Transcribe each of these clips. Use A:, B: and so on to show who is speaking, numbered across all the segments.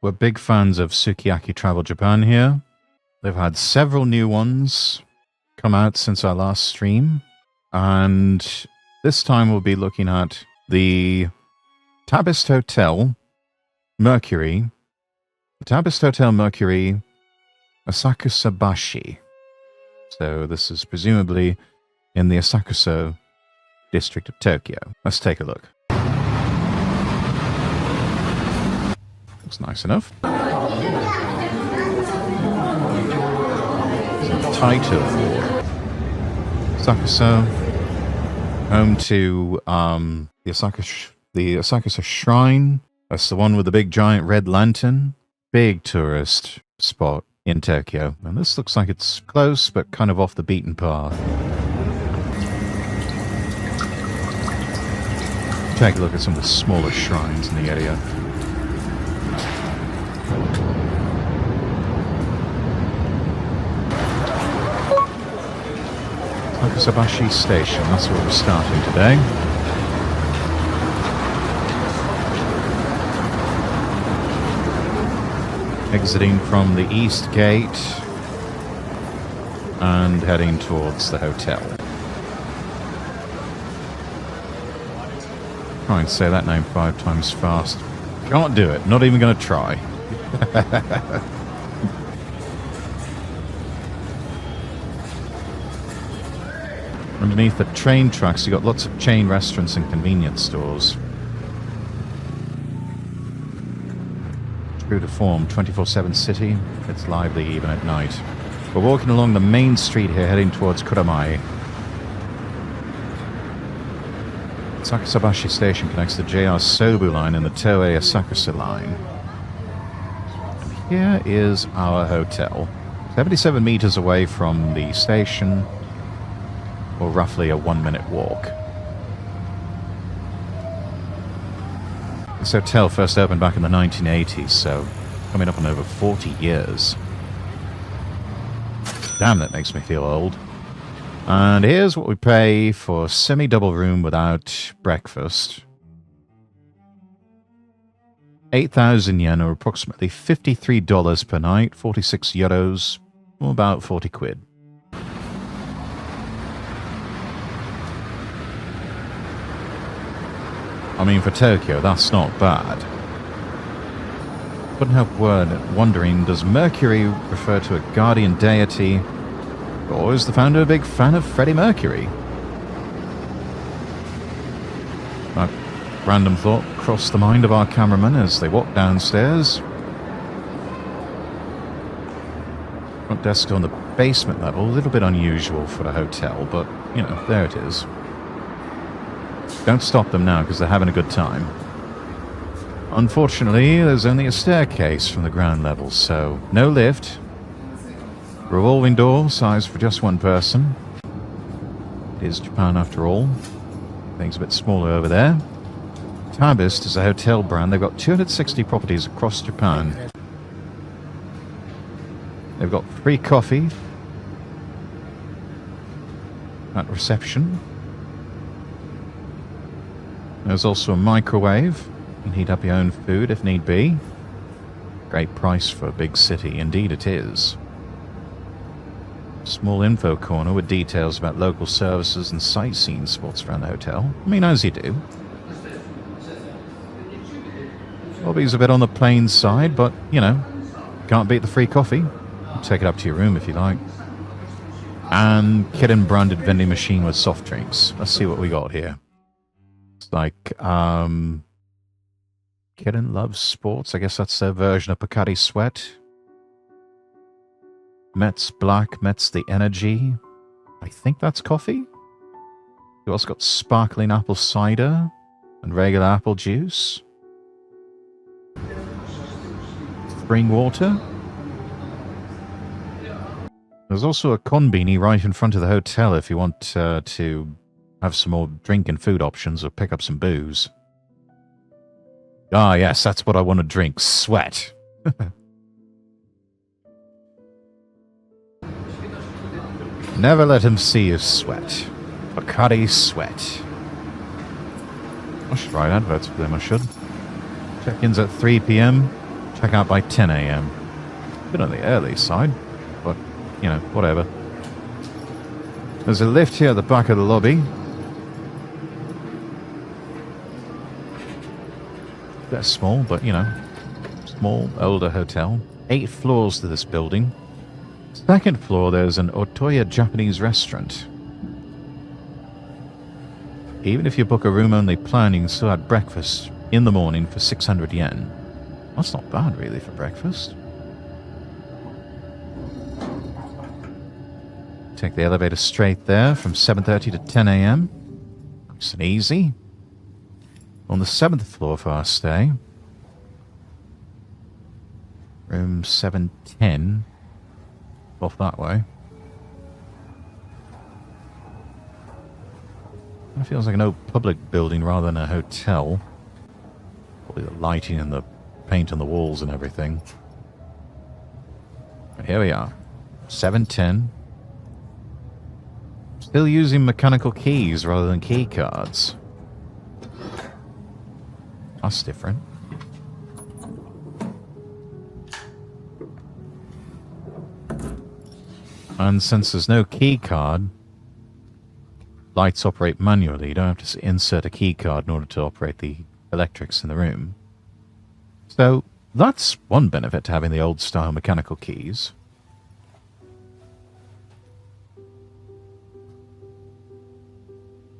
A: We're big fans of Sukiyaki Travel Japan here. They've had several new ones come out since our last stream. And this time we'll be looking at the Tabist Hotel Mercury. The Tabist Hotel Mercury Asakusabashi. So this is presumably in the Asakusa district of Tokyo. Let's take a look. Looks nice enough. Title. Asakusa, home to the Asakusa Shrine. That's the one with the big giant red lantern. Big tourist spot in Tokyo. And this looks like it's close, but kind of off the beaten path. Take a look at some of the smaller shrines in the area. Asakusabashi Station, that's where we're starting today. Exiting from the east gate and heading towards the hotel. Try and say that name 5 times fast. Can't do it, not even going to try. Underneath the train tracks, you've got lots of chain restaurants and convenience stores. True to form, 24/7 city. It's lively even at night. We're walking along the main street here, heading towards Kuramai. Asakusabashi Station connects the JR Sobu line and the Toei Asakusa line. And here is our hotel. 77 meters away from the station, or roughly a 1-minute walk. This hotel first opened back in the 1980s, so coming up on over 40 years. Damn, that makes me feel old. And here's what we pay for semi-double room without breakfast. 8,000 yen, or approximately $53 per night, 46 euros, or about 40 quid. I mean, for Tokyo, that's not bad. Couldn't help wondering, does Mercury refer to a guardian deity, or is the founder a big fan of Freddie Mercury? That random thought crossed the mind of our cameraman as they walked downstairs. Front desk on the basement level, a little bit unusual for a hotel, but, you know, there it is. Don't stop them now, because they're having a good time. Unfortunately, there's only a staircase from the ground level, so no lift. Revolving door, size for just one person. It is Japan after all. Things a bit smaller over there. Tabist is a hotel brand. They've got 260 properties across Japan. They've got free coffee at reception. There's also a microwave. You can heat up your own food if need be. Great price for a big city. Indeed it is. Small info corner with details about local services and sightseeing spots around the hotel. I mean, as you do. Lobby's a bit on the plain side, but, you know, can't beat the free coffee. Take it up to your room if you like. And Kirin branded vending machine with soft drinks. Let's see what we got here. It's like, Kirin loves sports. I guess that's their version of Pocari Sweat. Mets Black, Mets the Energy. I think that's coffee. You also got sparkling apple cider and regular apple juice. Spring water. There's also a konbini right in front of the hotel if you want to have some more drink and food options or pick up some booze. Ah, yes, that's what I want to drink. Sweat. Never let him see you sweat. Bacardi Sweat. I should write adverts for them, I should. Check-in's at 3 p.m. check out by 10 a.m. Bit on the early side, but, you know, whatever. There's a lift here at the back of the lobby. They're small, but, you know, small, older hotel. 8 floors to this building. Second floor, there's an Otoya Japanese restaurant. Even if you book a room-only plan, you can still have breakfast in the morning for 600 yen. That's not bad, really, for breakfast. Take the elevator straight there from 7:30 to 10 a.m. Nice and easy. On the 7th floor for our stay. Room 710. Off that way. It feels like an old public building rather than a hotel. Probably the lighting and the paint on the walls and everything. But here we are. 710. Still using mechanical keys rather than key cards. That's different. And since there's no key card, lights operate manually. You don't have to insert a key card in order to operate the electrics in the room. So that's one benefit to having the old style mechanical keys.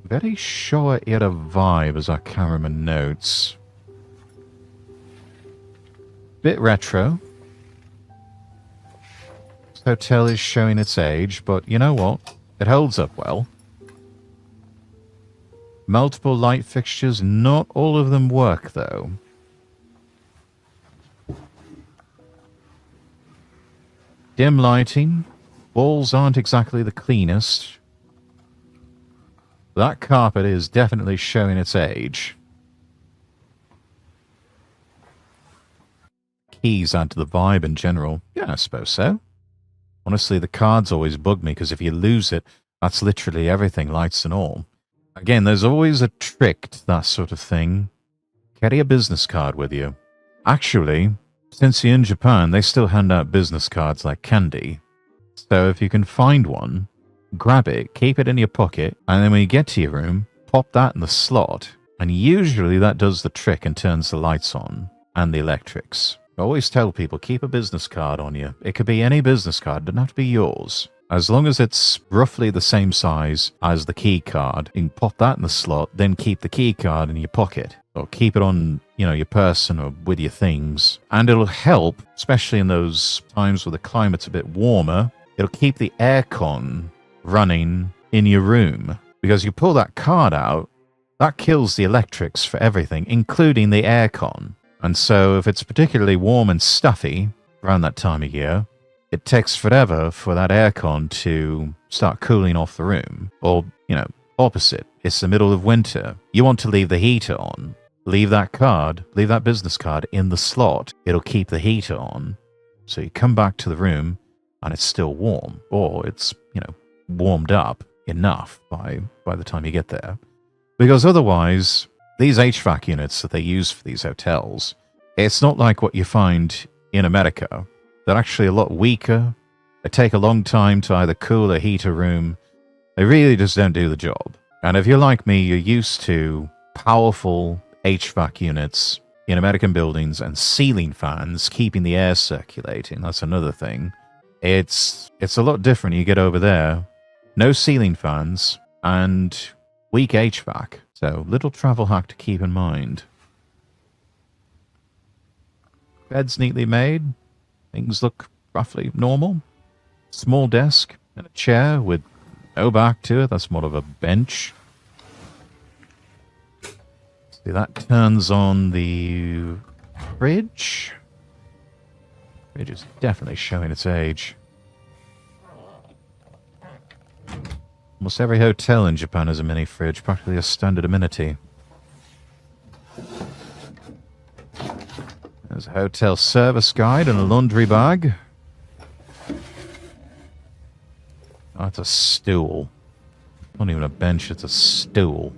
A: Very Showa era vibe, as our cameraman notes. Bit retro. This hotel is showing its age, but you know what? It holds up well. Multiple light fixtures, not all of them work though. Dim lighting. Walls aren't exactly the cleanest. That carpet is definitely showing its age. Keys add to the vibe in general. Yeah, I suppose so. Honestly, the cards always bug me because if you lose it, that's literally everything, lights and all. Again, there's always a trick to that sort of thing. Carry a business card with you. Actually, since you're in Japan, they still hand out business cards like candy. So if you can find one, grab it, keep it in your pocket, and then when you get to your room, pop that in the slot. And usually that does the trick and turns the lights on and the electrics. I always tell people, keep a business card on you. It could be any business card, it doesn't have to be yours. As long as it's roughly the same size as the key card, you can pop that in the slot, then keep the key card in your pocket. Or keep it on, you know, your person or with your things. And it'll help, especially in those times where the climate's a bit warmer, it'll keep the aircon running in your room. Because you pull that card out, that kills the electrics for everything, including the aircon. And so if it's particularly warm and stuffy around that time of year, it takes forever for that aircon to start cooling off the room. Or, you know, opposite. It's the middle of winter. You want to leave the heater on. Leave that card, leave that business card in the slot. It'll keep the heater on. So you come back to the room and it's still warm. Or it's, you know, warmed up enough by the time you get there. Because otherwise, these HVAC units that they use for these hotels, it's not like what you find in America. They're actually a lot weaker. They take a long time to either cool or heat a room. They really just don't do the job. And if you're like me, you're used to powerful HVAC units in American buildings and ceiling fans keeping the air circulating. That's another thing. It's a lot different. You get over there, no ceiling fans and weak HVAC. So, little travel hack to keep in mind. Bed's neatly made. Things look roughly normal. Small desk and a chair with no back to it. That's more of a bench. See, that turns on the fridge. Fridge is definitely showing its age. Almost every hotel in Japan has a mini fridge, practically a standard amenity. There's a hotel service guide and a laundry bag. Oh, it's a stool. Not even a bench, it's a stool.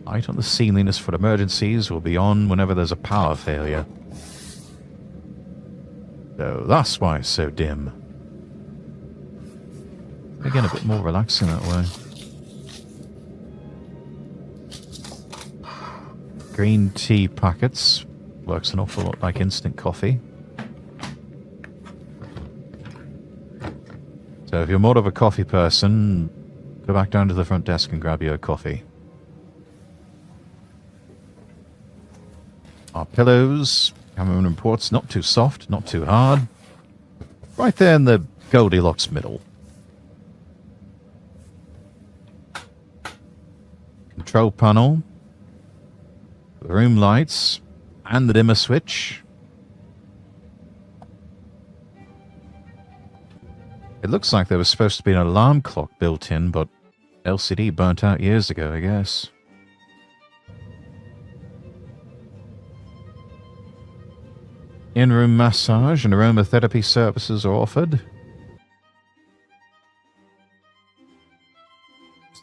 A: Light on the ceiling is for emergencies, will be on whenever there's a power failure. So that's why it's so dim. Again, a bit more relaxing that way. Green tea packets. Works an awful lot like instant coffee. So if you're more of a coffee person, go back down to the front desk and grab you a coffee. Our pillows, Cameron reports, not too soft, not too hard. Right there in the Goldilocks middle. Control panel. The room lights. And the dimmer switch. It looks like there was supposed to be an alarm clock built in, but LCD burnt out years ago, I guess. In-room massage and aromatherapy services are offered.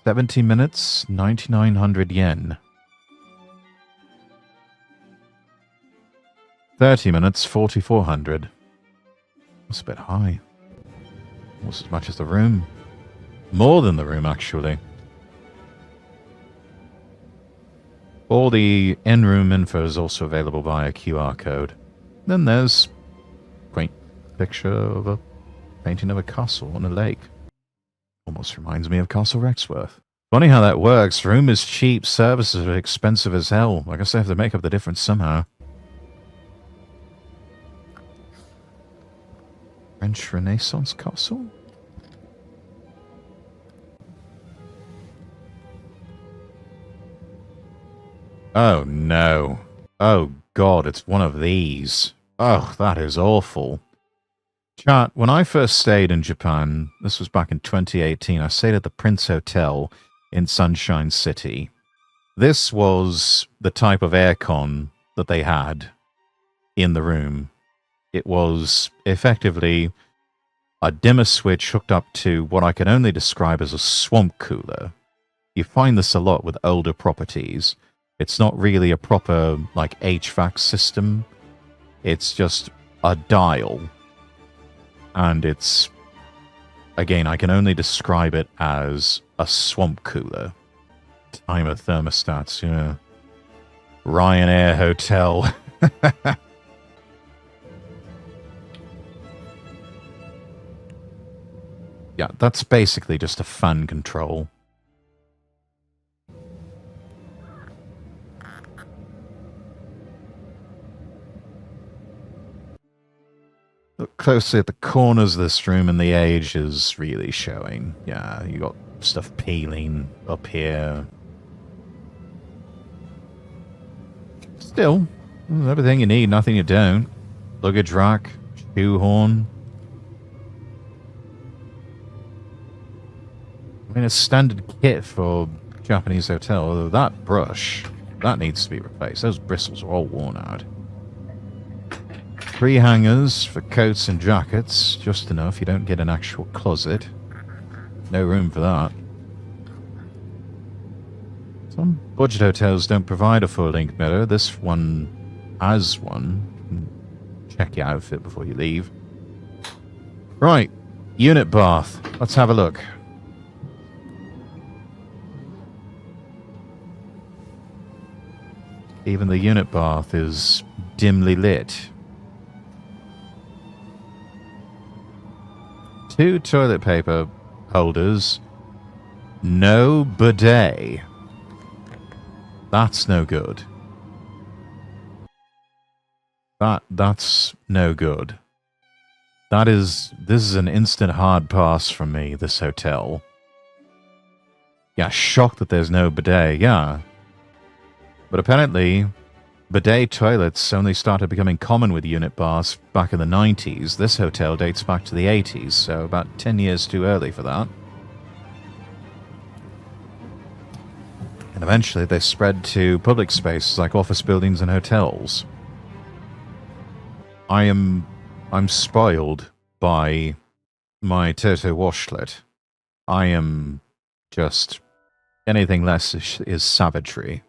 A: 70 minutes, 9,900 yen. 30 minutes, 4,400. That's a bit high. Almost as much as the room. More than the room, actually. All the in-room info is also available via QR code. Then there's a quaint picture of a painting of a castle on a lake. Almost reminds me of Castle Rexworth. Funny how that works. Room is cheap, services are expensive as hell. I guess they have to make up the difference somehow. French Renaissance castle? Oh no. Oh god, it's one of these. Oh, that is awful. Chat, when I first stayed in Japan, this was back in 2018, I stayed at the Prince Hotel in Sunshine City. This was the type of aircon that they had in the room. It was effectively a dimmer switch hooked up to what I can only describe as a swamp cooler. You find this a lot with older properties. It's not really a proper, like, HVAC system. It's just a dial. And it's, again, I can only describe it as a swamp cooler. Timer thermostats, yeah. Ryanair Hotel. Yeah, that's basically just a fan control. Look closely at the corners of this room and the age is really showing. Yeah, you got stuff peeling up here. Still, everything you need, nothing you don't. Luggage rack, shoehorn. I mean, a standard kit for Japanese hotel, although that brush, that needs to be replaced. Those bristles are all worn out. 3 hangers for coats and jackets, just enough. You don't get an actual closet. No room for that. Some budget hotels don't provide a full-length mirror. This one has one. Check your outfit before you leave. Right, unit bath. Let's have a look. Even the unit bath is dimly lit. 2 toilet paper holders. No bidet. That's no good. That's no good. This is an instant hard pass from me, this hotel. Yeah, shocked that there's no bidet, yeah. But apparently, bidet toilets only started becoming common with unit baths back in the 90s. This hotel dates back to the 80s, so about 10 years too early for that. And eventually they spread to public spaces like office buildings and hotels. I'm spoiled by my Toto washlet. I am just... anything less is savagery.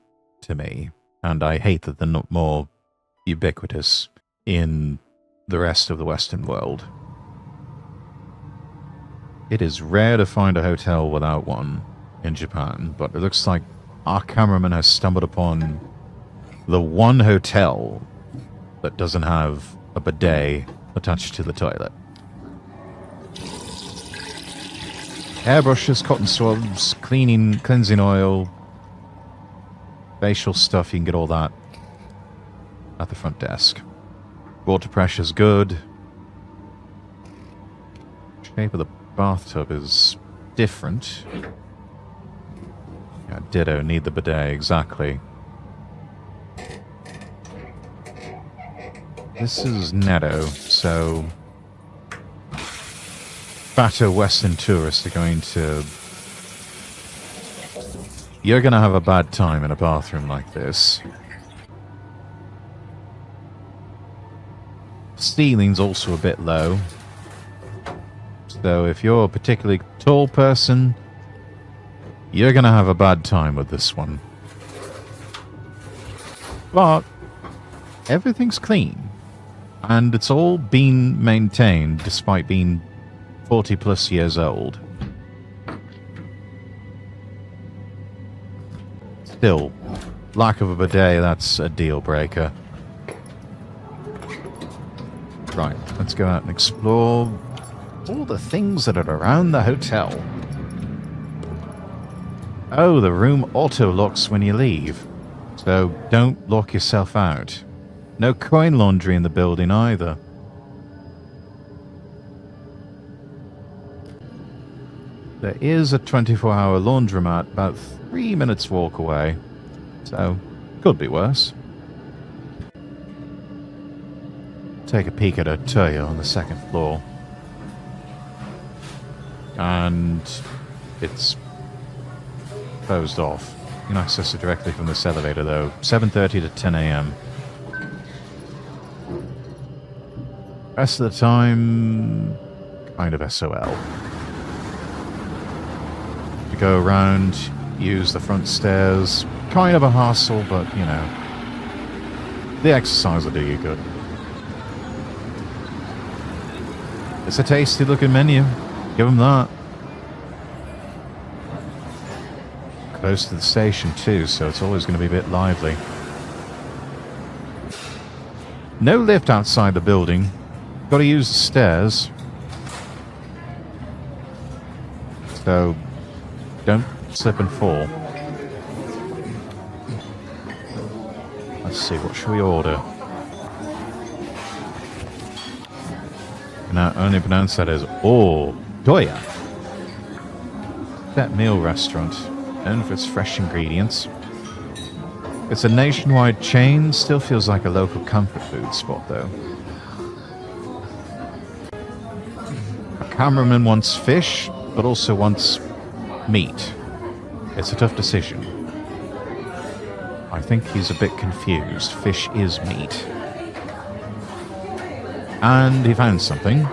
A: to me, and I hate that they're not more ubiquitous in the rest of the Western world. It is rare to find a hotel without one in Japan, but it looks like our cameraman has stumbled upon the one hotel that doesn't have a bidet attached to the toilet. Hairbrushes, cotton swabs, cleansing oil, facial stuff, you can get all that at the front desk. Water pressure's good. Shape of the bathtub is different. Yeah, ditto, need the bidet, exactly. This is Netto, so fatter Western tourists are going to... You're going to have a bad time in a bathroom like this. Ceiling's also a bit low. So if you're a particularly tall person, you're going to have a bad time with this one. But everything's clean. And it's all been maintained despite being 40 plus years old. Still, lack of a bidet, that's a deal breaker. Right, let's go out and explore all the things that are around the hotel. Oh, the room auto-locks when you leave. So don't lock yourself out. No coin laundry in the building either. There is a 24-hour laundromat about 3 minutes walk away. So, could be worse. Take a peek at a toyo on the second floor. And it's closed off. You can access it directly from this elevator though. 7:30 to 10 a.m. Rest of the time, kind of SOL. You go around, use the front stairs. Kind of a hassle, but, you know, the exercise will do you good. It's a tasty looking menu. Give them that. Close to the station too, so it's always going to be a bit lively. No lift outside the building. Got to use the stairs. So don't slip and fall. Let's see, what should we order? Now only pronounce that as Doya. That meal restaurant, known for its fresh ingredients. It's a nationwide chain, still feels like a local comfort food spot though. A cameraman wants fish, but also wants meat. It's a tough decision. I think he's a bit confused. Fish is meat. And he found something. You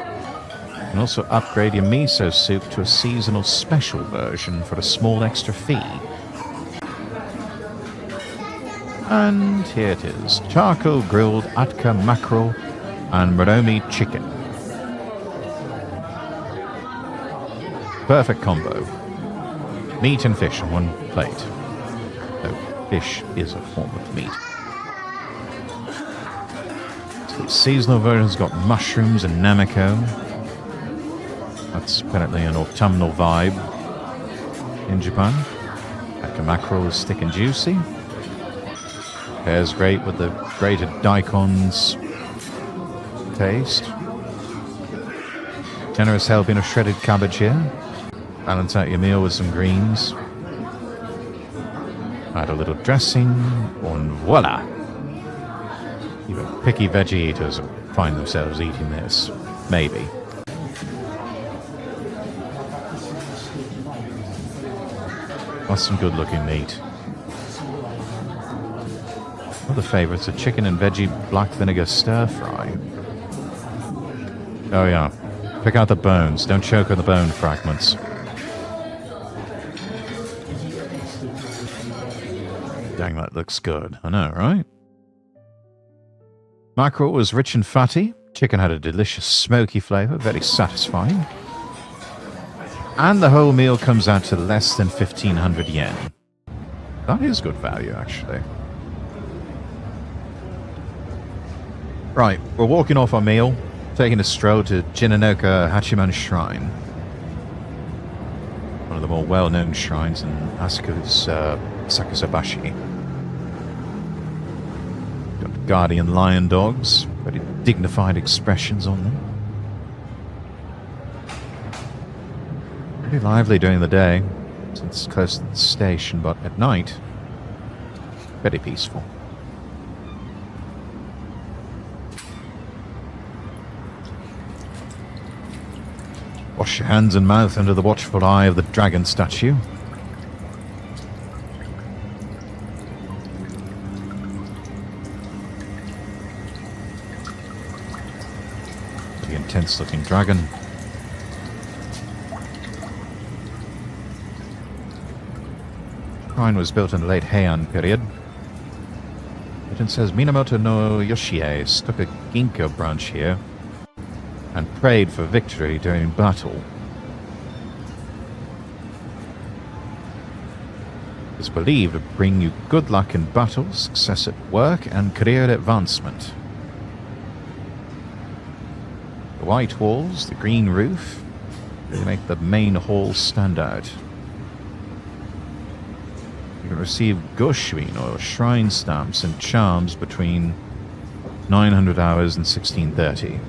A: can also upgrade your miso soup to a seasonal special version for a small extra fee. And here it is. Charcoal grilled atka mackerel and moromi chicken. Perfect combo. Meat and fish on one plate. Though fish is a form of meat. So the seasonal version's got mushrooms and namiko. That's apparently an autumnal vibe in Japan. Atka mackerel is thick and juicy. Pairs great with the grated daikons taste. Generous helping of shredded cabbage here. Balance out your meal with some greens. Add a little dressing, and voila! Even picky veggie eaters find themselves eating this. Maybe. That's some good looking meat. Other favourites are chicken and veggie black vinegar stir fry. Oh yeah, pick out the bones, don't choke on the bone fragments. Dang, that looks good. I know, right? Mackerel was rich and fatty. Chicken had a delicious smoky flavour, very satisfying. And the whole meal comes out to less than 1,500 yen. That is good value, actually. Right, we're walking off our meal, taking a stroll to Jinanoka Hachiman Shrine. One of the more well-known shrines in Asuka's Sakusabashi. Got guardian lion dogs, very dignified expressions on them. Pretty lively during the day, since it's close to the station, but at night, very peaceful. Wash your hands and mouth under the watchful eye of the dragon statue. The intense-looking dragon. The shrine was built in the late Heian period. It says Minamoto no Yoshie stuck a ginkgo branch here and prayed for victory during battle. It's believed to bring you good luck in battle, success at work, and career advancement. The white walls, the green roof, they make the main hall stand out. You can receive goshuin, or shrine stamps, and charms between 900 hours and 1630.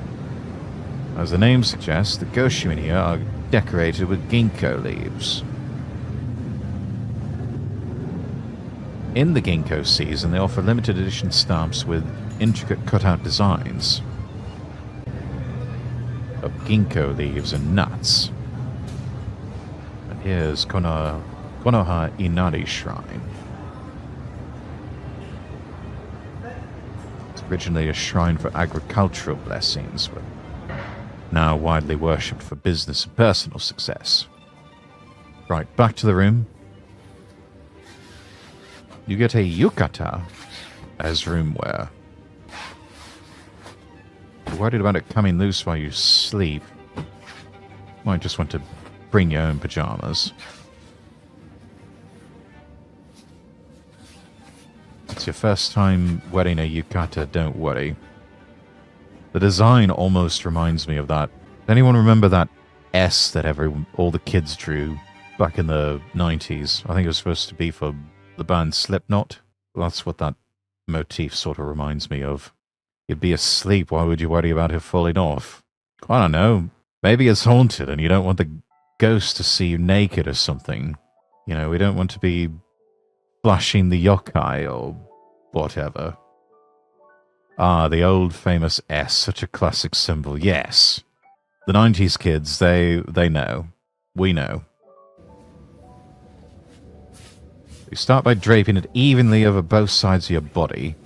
A: As the name suggests, the goshuin here are decorated with ginkgo leaves. In the ginkgo season, they offer limited edition stamps with intricate cutout designs of ginkgo leaves and nuts. And here's Konoha Inari Shrine. It's originally a shrine for agricultural blessings, but now widely worshipped for business and personal success. Right, back to the room. You get a yukata as room wear. You're worried about it coming loose while you sleep. Might just want to bring your own pajamas. It's your first time wearing a yukata, don't worry. The design almost reminds me of that. Anyone remember that S that all the kids drew back in the 90s? I think it was supposed to be for the band Slipknot. That's what that motif sort of reminds me of. You'd be asleep, why would you worry about it falling off? I don't know. Maybe it's haunted and you don't want the ghost to see you naked or something. You know, we don't want to be flashing the yokai or whatever. Ah, the old famous S, such a classic symbol. Yes. The 90s kids, they know. We know. You start by draping it evenly over both sides of your body.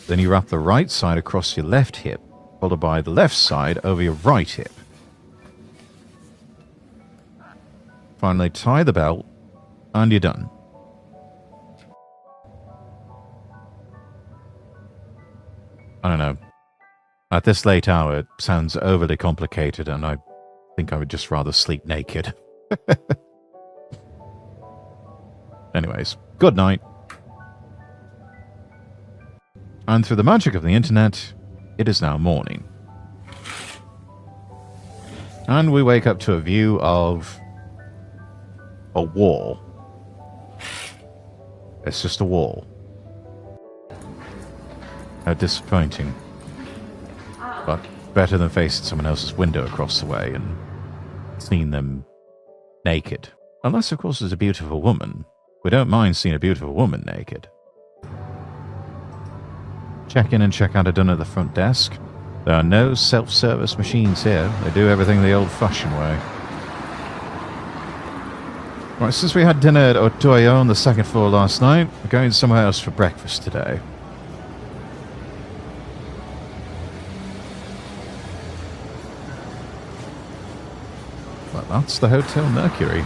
A: Then you wrap the right side across your left hip, followed by the left side over your right hip. Finally, tie the belt, and you're done. I don't know. At this late hour, it sounds overly complicated, and I think I would just rather sleep naked. Anyways, good night. And through the magic of the internet, it is now morning. And we wake up to a view of a wall. It's just a wall. How disappointing. But better than facing someone else's window across the way and seeing them naked. Unless, of course, there's a beautiful woman. We don't mind seeing a beautiful woman naked. Check-in and check-out are done at the front desk. There are no self-service machines here. They do everything the old-fashioned way. Right, since we had dinner at Otoyo on the second floor last night, we're going somewhere else for breakfast today. Well, that's the Hotel Mercury.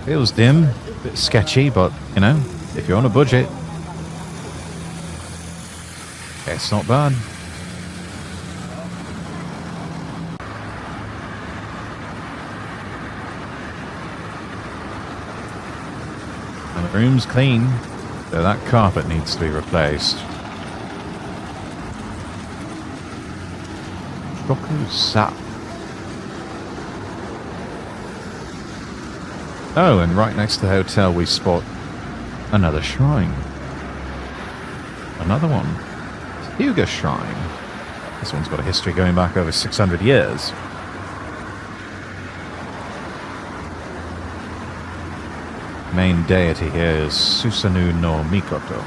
A: Feels dim, a bit sketchy, but, you know, if you're on a budget, it's not bad. And the room's clean, so that carpet needs to be replaced. Choco Sap. Oh, and right next to the hotel we spot another shrine. Another one. Huga Shrine. This one's got a history going back over 600 years. Main deity here is Susanoo no Mikoto.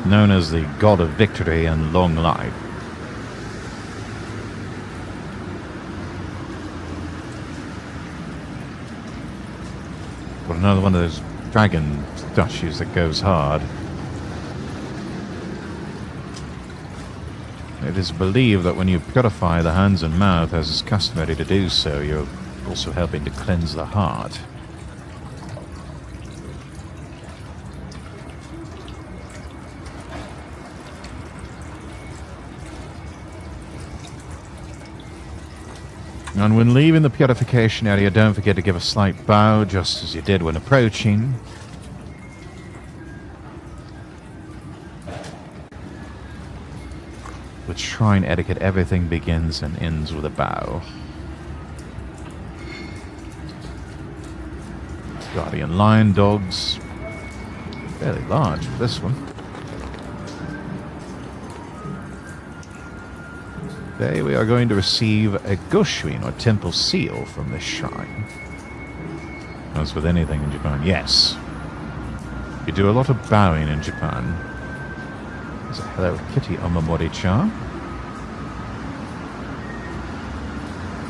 A: Known as the god of victory and long life. Got another one of those dragon statues that goes hard. It is believed that when you purify the hands and mouth, as is customary to do so, you're also helping to cleanse the heart. And when leaving the purification area, don't forget to give a slight bow, just as you did when approaching. With shrine etiquette, everything begins and ends with a bow. Guardian lion dogs. Fairly large for this one. Today we are going to receive a Goshuin, or temple seal, from this shrine. As with anything in Japan, yes. You do a lot of bowing in Japan. There's a Hello Kitty Omamori-cha.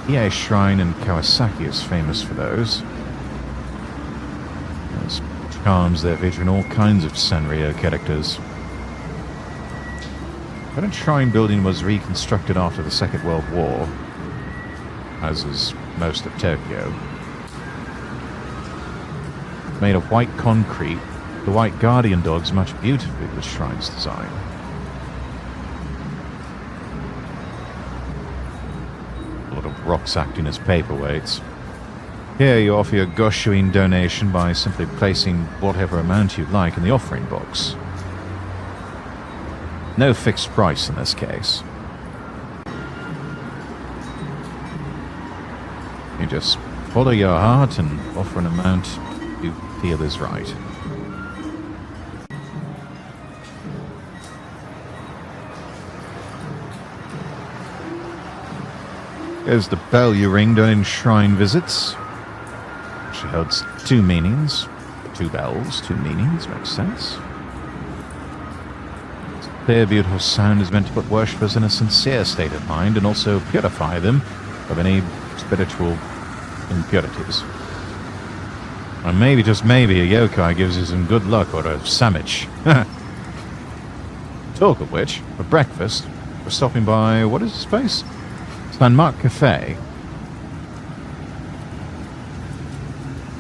A: Ie Shrine in Kawasaki is famous for those. There's charms there featuring all kinds of Sanrio characters. Current shrine building was reconstructed after the Second World War, as is most of Tokyo. Made of white concrete, the white guardian dogs match beautifully with the shrine's design. A lot of rocks acting as paperweights. Here you offer your Goshuin donation by simply placing whatever amount you'd like in the offering box. No fixed price in this case. You just follow your heart and offer an amount you feel is right. Here's the bell you ring during shrine visits. She holds two meanings. Two bells, two meanings, makes sense. Clear, beautiful sound is meant to put worshippers in a sincere state of mind and also purify them of any spiritual impurities. And maybe, just maybe, a yokai gives you some good luck, or a sandwich. Talk of which, for breakfast, we're stopping by, what is this place? San Mark Cafe.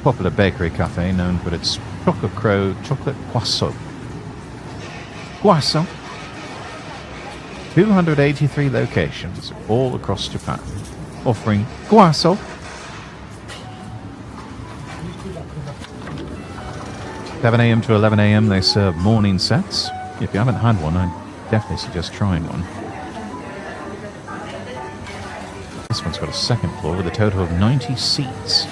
A: Popular bakery cafe known for its Choco Crow chocolate croissant. Croissant. 283 locations all across Japan, offering croissant. 7 a.m. to 11 a.m. they serve morning sets. If you haven't had one, I definitely suggest trying one. This one's got a second floor with a total of 90 seats.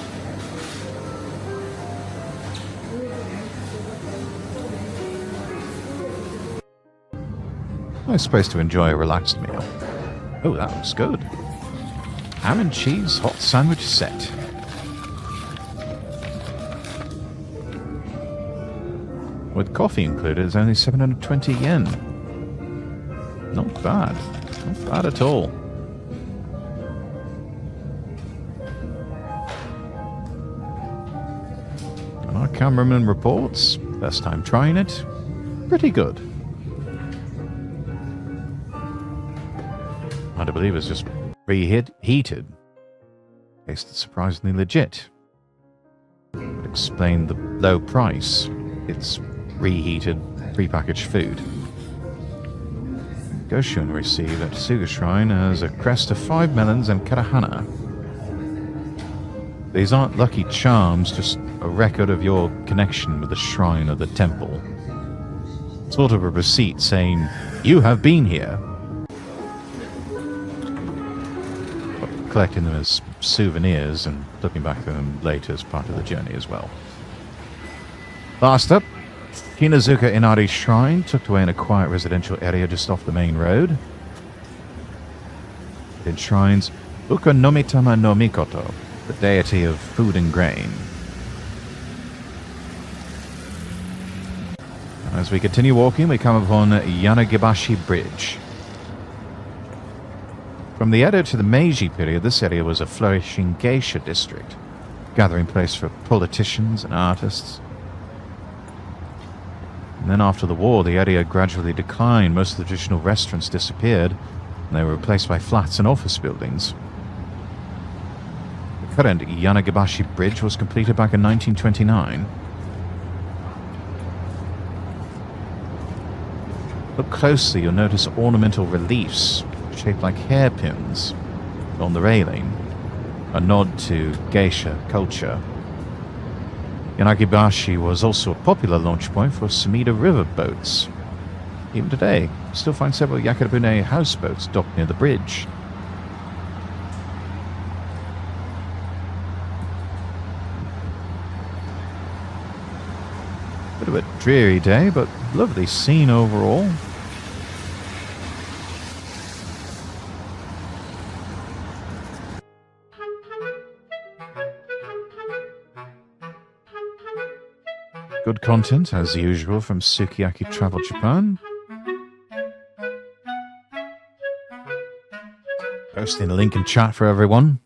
A: I was supposed to enjoy a relaxed meal. Oh, that looks good. Ham and cheese hot sandwich set. With coffee included, it's only 720 yen. Not bad. Not bad at all. And our cameraman reports, first time trying it, pretty good. I believe it's just reheated. Tasted surprisingly legit. Would explain the low price. It's reheated, prepackaged food. Goshun received at Suga Shrine as a crest of 5 melons and karahana. These aren't lucky charms, just a record of your connection with the shrine or the temple. Sort of a receipt saying, you have been here. But collecting them as souvenirs and looking back at them later as part of the journey as well. Last up, Shinazuka Inari Shrine, tucked away in a quiet residential area just off the main road. It enshrines Ukonomitama no Mikoto, the deity of food and grain. As we continue walking, we come upon Yanagibashi Bridge. From the Edo to the Meiji period, this area was a flourishing geisha district, gathering place for politicians and artists. And then after the war, the area gradually declined. Most of the traditional restaurants disappeared, and they were replaced by flats and office buildings. The current Yanagibashi Bridge was completed back in 1929. Look closely, you'll notice ornamental reliefs shaped like hairpins on the railing, a nod to geisha culture. Yanagibashi was also a popular launch point for Sumida River boats. Even today, you still find several Yakarabune houseboats docked near the bridge. Bit of a dreary day, but lovely scene overall. Good content, as usual, from Sukiyaki Travel Japan. Posting a link in chat for everyone.